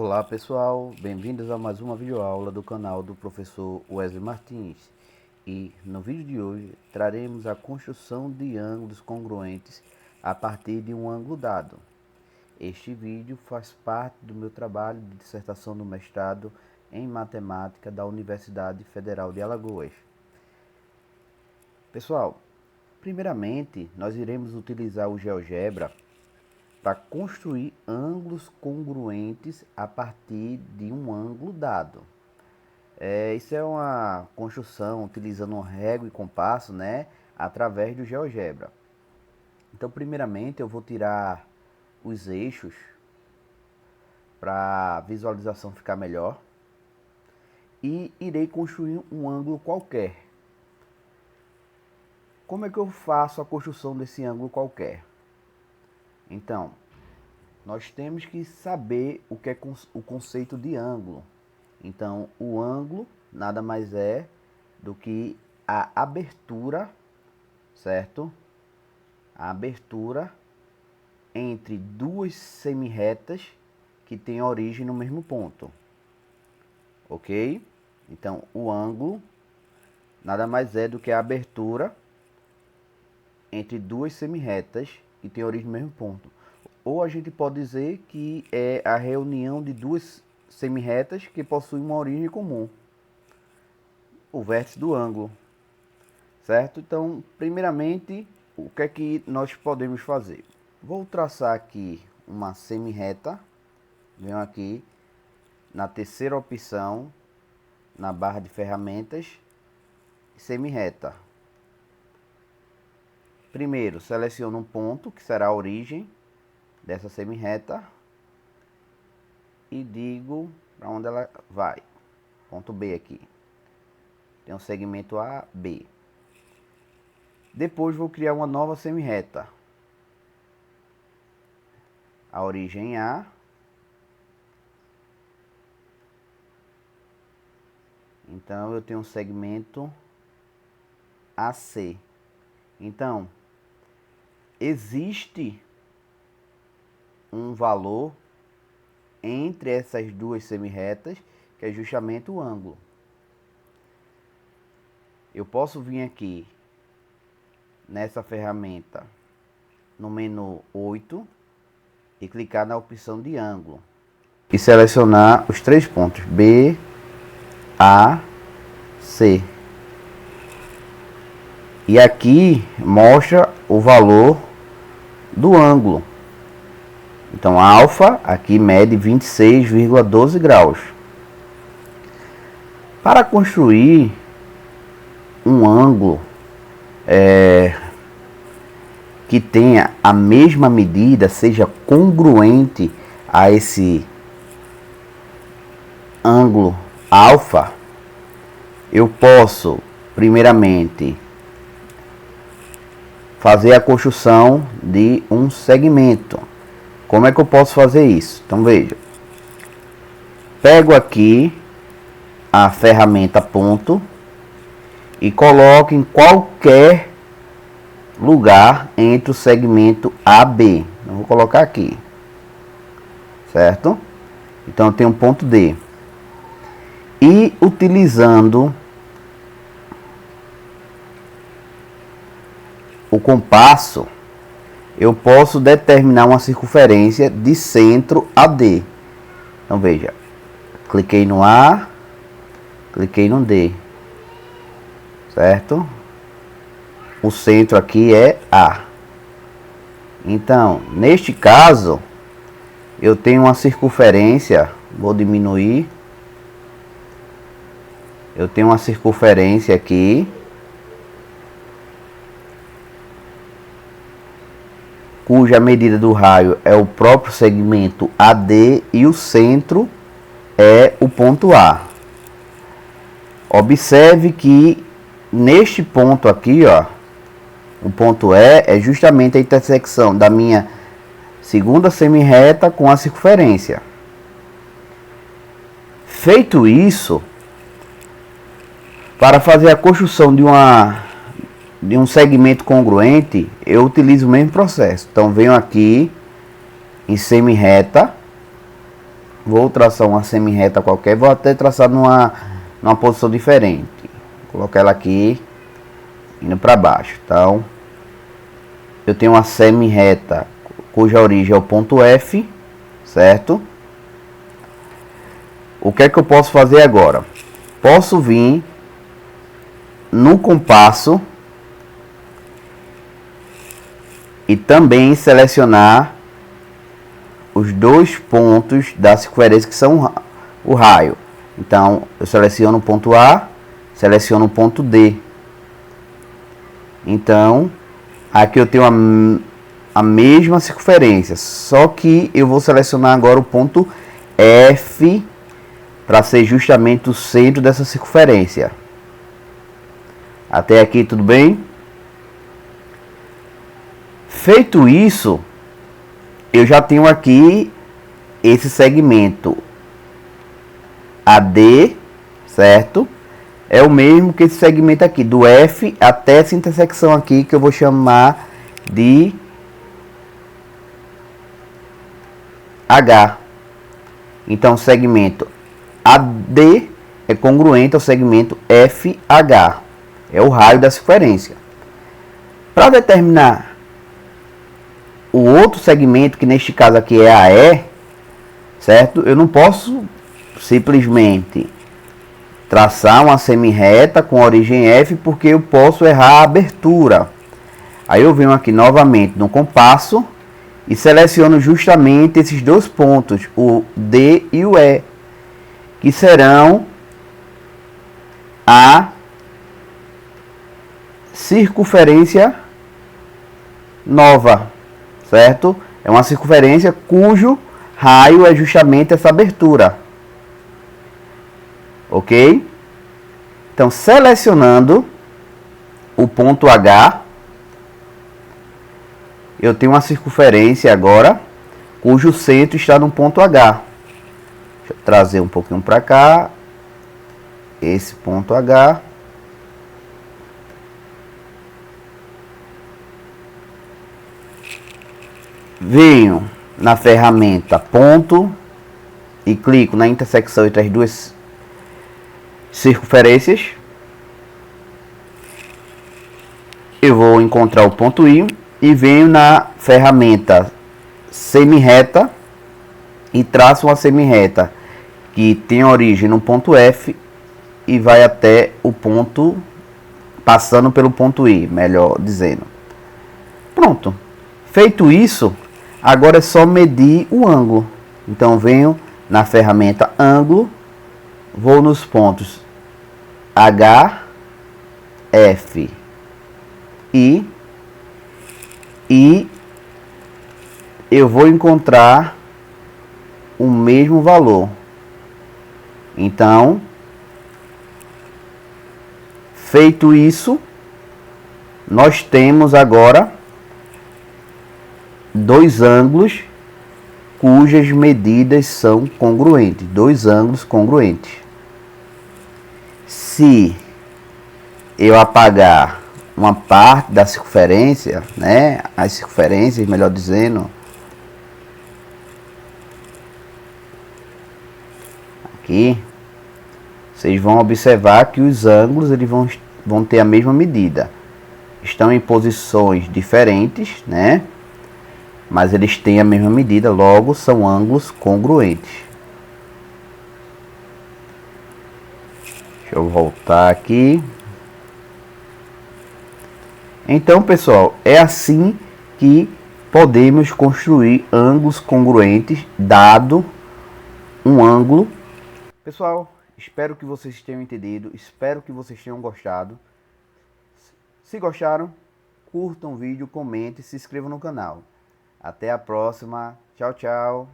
Olá pessoal, bem-vindos a mais uma videoaula do canal do professor Wesley Martins. E no vídeo de hoje traremos a construção de ângulos congruentes a partir de um ângulo dado. Este vídeo faz parte do meu trabalho de dissertação do mestrado em matemática da Universidade Federal de Alagoas. Pessoal, primeiramente nós iremos utilizar o GeoGebra para construir ângulos congruentes a partir de um ângulo dado. Isso é uma construção utilizando régua e compasso, através do GeoGebra. Então, primeiramente, eu vou tirar os eixos para a visualização ficar melhor e irei construir um ângulo qualquer. Como é que eu faço a construção desse ângulo qualquer? Então, nós temos que saber o que é o conceito de ângulo. Então, o ângulo nada mais é do que a abertura, certo? A abertura entre duas semirretas que têm origem no mesmo ponto. Ok? Então, o ângulo nada mais é do que a abertura entre duas semirretas que tem origem no mesmo ponto. Ou a gente pode dizer que é a reunião de duas semirretas que possuem uma origem comum, o vértice do ângulo, certo? Então, primeiramente, o que é que nós podemos fazer? Vou traçar aqui uma semirreta, venho aqui na terceira opção, na barra de ferramentas, semirreta. Primeiro, seleciono um ponto, que será a origem dessa semirreta, e digo para onde ela vai. Ponto B aqui. Tem um segmento A, B. Depois vou criar uma nova semirreta. A origem A. Então, eu tenho um segmento AC. Então, existe um valor entre essas duas semirretas, que é justamente o ângulo. Eu posso vir aqui nessa ferramenta, no menu 8, e clicar na opção de ângulo. E selecionar os três pontos B, A, C. E aqui mostra o valor do ângulo. Então, alfa aqui mede 26,12 graus. Para construir um ângulo que tenha a mesma medida, seja congruente a esse ângulo alfa, eu posso, primeiramente, fazer a construção de um segmento. Como é que eu posso fazer isso? Então veja, pego aqui a ferramenta ponto e coloco em qualquer lugar entre o segmento AB. Eu vou colocar aqui, certo? Então eu tenho um ponto D. E utilizando o compasso, eu posso determinar uma circunferência de centro a D. Então veja, cliquei no A, cliquei no D, certo? O centro aqui é A. Então, neste caso, eu tenho uma circunferência, vou diminuir. Eu tenho uma circunferência aqui, cuja medida do raio é o próprio segmento AD e o centro é o ponto A. Observe que neste ponto aqui, ó, o ponto E é justamente a intersecção da minha segunda semirreta com a circunferência. Feito isso, para fazer a construção de um segmento congruente, eu utilizo o mesmo processo. Então, venho aqui em semirreta, vou traçar uma semi-reta qualquer, vou até traçar numa posição diferente. Vou colocar ela aqui, indo para baixo. Então, eu tenho uma semi-reta cuja origem é o ponto F, certo? O que é que eu posso fazer agora? Posso vir no compasso e também selecionar os dois pontos da circunferência que são o raio. Então, eu seleciono o ponto A, seleciono o ponto D. Então, aqui eu tenho a mesma circunferência, só que eu vou selecionar agora o ponto F para ser justamente o centro dessa circunferência. Até aqui tudo bem? Feito isso, eu já tenho aqui esse segmento AD, certo? É o mesmo que esse segmento aqui, do F até essa intersecção aqui, que eu vou chamar de H. Então, o segmento AD é congruente ao segmento FH. É o raio da circunferência. Para determinar o outro segmento, que neste caso aqui é AE, certo? Eu não posso simplesmente traçar uma semi-reta com origem F, porque eu posso errar a abertura. Aí eu venho aqui novamente no compasso e seleciono justamente esses dois pontos, o D e o E, que serão a circunferência nova, certo? É uma circunferência cujo raio é justamente essa abertura. Ok? Então, selecionando o ponto H, eu tenho uma circunferência agora, cujo centro está no ponto H. Deixa eu trazer um pouquinho para cá. Esse ponto H. Venho na ferramenta ponto e clico na intersecção entre as duas circunferências. Eu vou encontrar o ponto I e venho na ferramenta semi-reta e traço uma semi-reta que tem origem no ponto F e vai até o ponto, passando pelo ponto I, melhor dizendo. Pronto. Feito isso, agora é só medir o ângulo. Então venho na ferramenta ângulo, vou nos pontos H, F, I, e eu vou encontrar o mesmo valor. Então, feito isso, nós temos agora dois ângulos cujas medidas são congruentes, dois ângulos congruentes. Se eu apagar uma parte da circunferência, né, as circunferências, melhor dizendo, aqui, vocês vão observar que os ângulos eles vão ter a mesma medida. Estão em posições diferentes, né? Mas eles têm a mesma medida, logo são ângulos congruentes. Deixa eu voltar aqui. Então, pessoal, é assim que podemos construir ângulos congruentes, dado um ângulo. Pessoal, espero que vocês tenham entendido, espero que vocês tenham gostado. Se gostaram, curtam o vídeo, comentem, se inscrevam no canal. Até a próxima. Tchau, tchau.